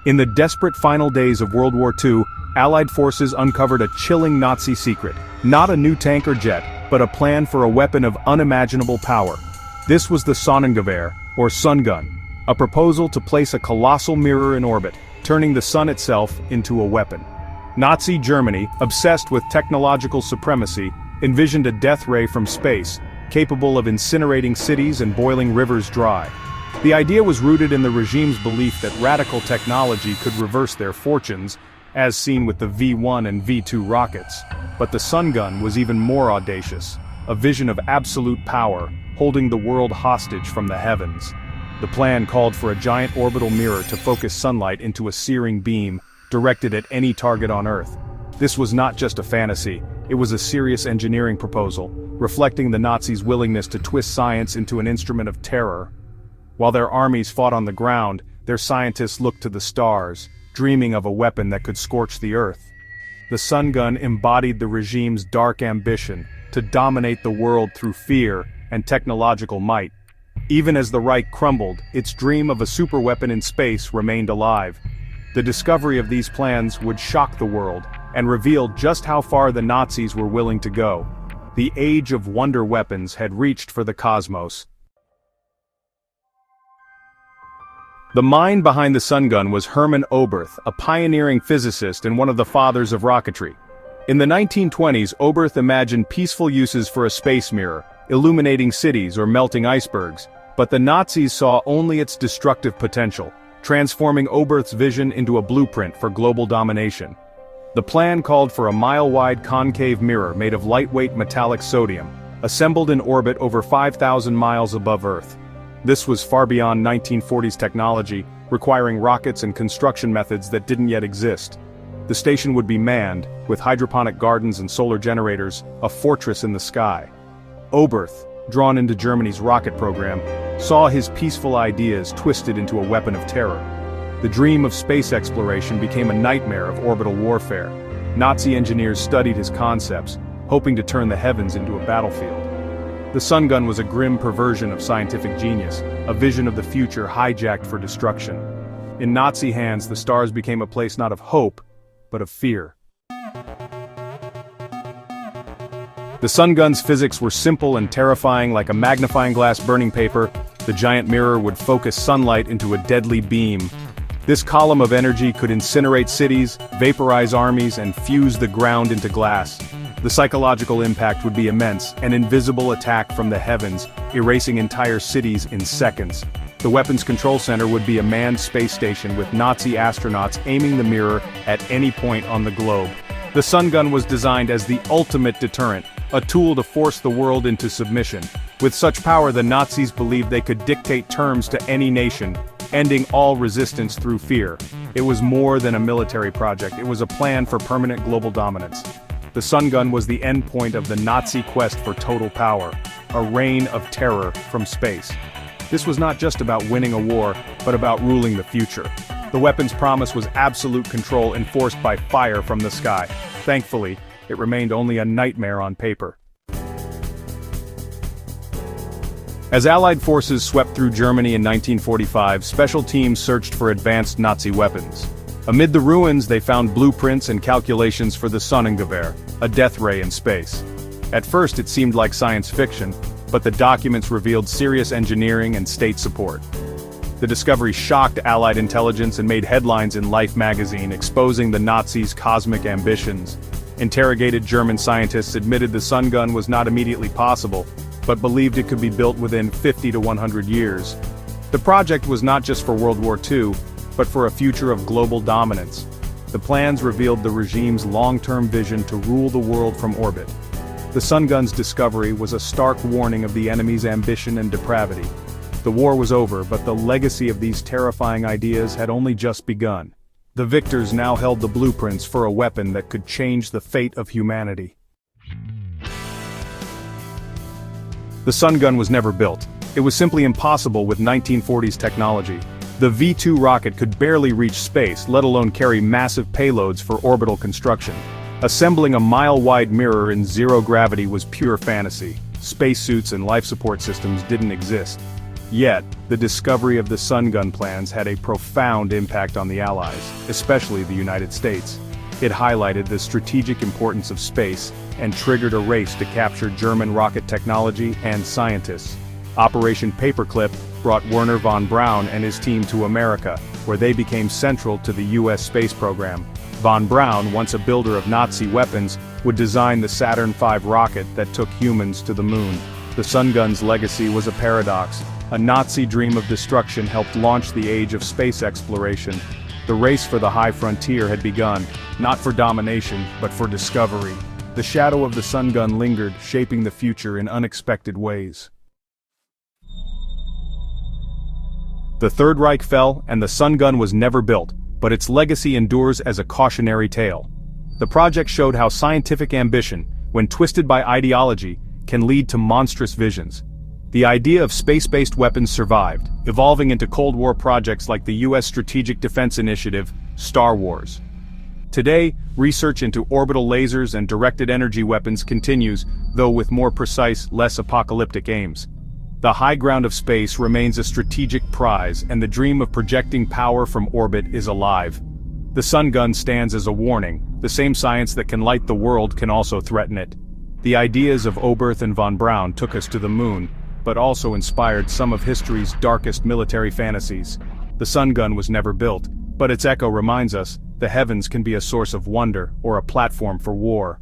In the desperate final days of World War II, Allied forces uncovered a chilling Nazi secret. Not a new tank or jet, but a plan for a weapon of unimaginable power. This was the Sonnengewehr, or sun gun, a proposal to place a colossal mirror in orbit, turning the sun itself into a weapon. Nazi Germany, obsessed with technological supremacy, envisioned a death ray from space, capable of incinerating cities and boiling rivers dry. The idea was rooted in the regime's belief that radical technology could reverse their fortunes, as seen with the V-1 and V-2 rockets. But the sun gun was even more audacious, a vision of absolute power, holding the world hostage from the heavens. The plan called for a giant orbital mirror to focus sunlight into a searing beam, directed at any target on Earth. This was not just a fantasy, it was a serious engineering proposal, reflecting the Nazis' willingness to twist science into an instrument of terror. While their armies fought on the ground, their scientists looked to the stars, dreaming of a weapon that could scorch the Earth. The sun gun embodied the regime's dark ambition to dominate the world through fear and technological might. Even as the Reich crumbled, its dream of a superweapon in space remained alive. The discovery of these plans would shock the world and reveal just how far the Nazis were willing to go. The age of wonder weapons had reached for the cosmos. The mind behind the sun gun was Hermann Oberth, a pioneering physicist and one of the fathers of rocketry. In the 1920s, Oberth imagined peaceful uses for a space mirror, illuminating cities or melting icebergs, but the Nazis saw only its destructive potential, transforming Oberth's vision into a blueprint for global domination. The plan called for a mile-wide concave mirror made of lightweight metallic sodium, assembled in orbit over 5,000 miles above Earth. This was far beyond 1940s technology, requiring rockets and construction methods that didn't yet exist. The station would be manned, with hydroponic gardens and solar generators, a fortress in the sky. Oberth, drawn into Germany's rocket program, saw his peaceful ideas twisted into a weapon of terror. The dream of space exploration became a nightmare of orbital warfare. Nazi engineers studied his concepts, hoping to turn the heavens into a battlefield. The sun gun was a grim perversion of scientific genius, a vision of the future hijacked for destruction. In Nazi hands, the stars became a place not of hope, but of fear. The sun gun's physics were simple and terrifying. Like a magnifying glass burning paper, the giant mirror would focus sunlight into a deadly beam. This column of energy could incinerate cities, vaporize armies, and fuse the ground into glass. The psychological impact would be immense, an invisible attack from the heavens, erasing entire cities in seconds. The weapons control center would be a manned space station with Nazi astronauts aiming the mirror at any point on the globe. The sun gun was designed as the ultimate deterrent, a tool to force the world into submission. With such power, the Nazis believed they could dictate terms to any nation, ending all resistance through fear. It was more than a military project, it was a plan for permanent global dominance. The sun gun was the endpoint of the Nazi quest for total power, a reign of terror from space. This was not just about winning a war, but about ruling the future. The weapon's promise was absolute control enforced by fire from the sky. Thankfully, it remained only a nightmare on paper. As Allied forces swept through Germany in 1945, special teams searched for advanced Nazi weapons. Amid the ruins, they found blueprints and calculations for the Sonnengewehr, a death ray in space. At first it seemed like science fiction, but the documents revealed serious engineering and state support. The discovery shocked Allied intelligence and made headlines in Life magazine, exposing the Nazis' cosmic ambitions. Interrogated German scientists admitted the sun gun was not immediately possible, but believed it could be built within 50 to 100 years. The project was not just for World War II, but for a future of global dominance. The plans revealed the regime's long-term vision to rule the world from orbit. The sun gun's discovery was a stark warning of the enemy's ambition and depravity. The war was over, but the legacy of these terrifying ideas had only just begun. The victors now held the blueprints for a weapon that could change the fate of humanity. The sun gun was never built. It was simply impossible with 1940s technology. The V-2 rocket could barely reach space, let alone carry massive payloads for orbital construction. Assembling a mile-wide mirror in zero gravity was pure fantasy. Spacesuits and life support systems didn't exist. Yet, the discovery of the sun gun plans had a profound impact on the Allies, especially the United States. It highlighted the strategic importance of space and triggered a race to capture German rocket technology and scientists. Operation Paperclip brought Wernher von Braun and his team to America, where they became central to the US space program. Von Braun, once a builder of Nazi weapons, would design the Saturn V rocket that took humans to the moon. The sun gun's legacy was a paradox. A Nazi dream of destruction helped launch the age of space exploration. The race for the high frontier had begun, not for domination, but for discovery. The shadow of the sun gun lingered, shaping the future in unexpected ways. The Third Reich fell, and the sun gun was never built, but its legacy endures as a cautionary tale. The project showed how scientific ambition, when twisted by ideology, can lead to monstrous visions. The idea of space-based weapons survived, evolving into Cold War projects like the US Strategic Defense Initiative, Star Wars. Today, research into orbital lasers and directed energy weapons continues, though with more precise, less apocalyptic aims. The high ground of space remains a strategic prize, and the dream of projecting power from orbit is alive. The sun gun stands as a warning. The same science that can light the world can also threaten it. The ideas of Oberth and von Braun took us to the moon, but also inspired some of history's darkest military fantasies. The sun gun was never built, but its echo reminds us, the heavens can be a source of wonder or a platform for war.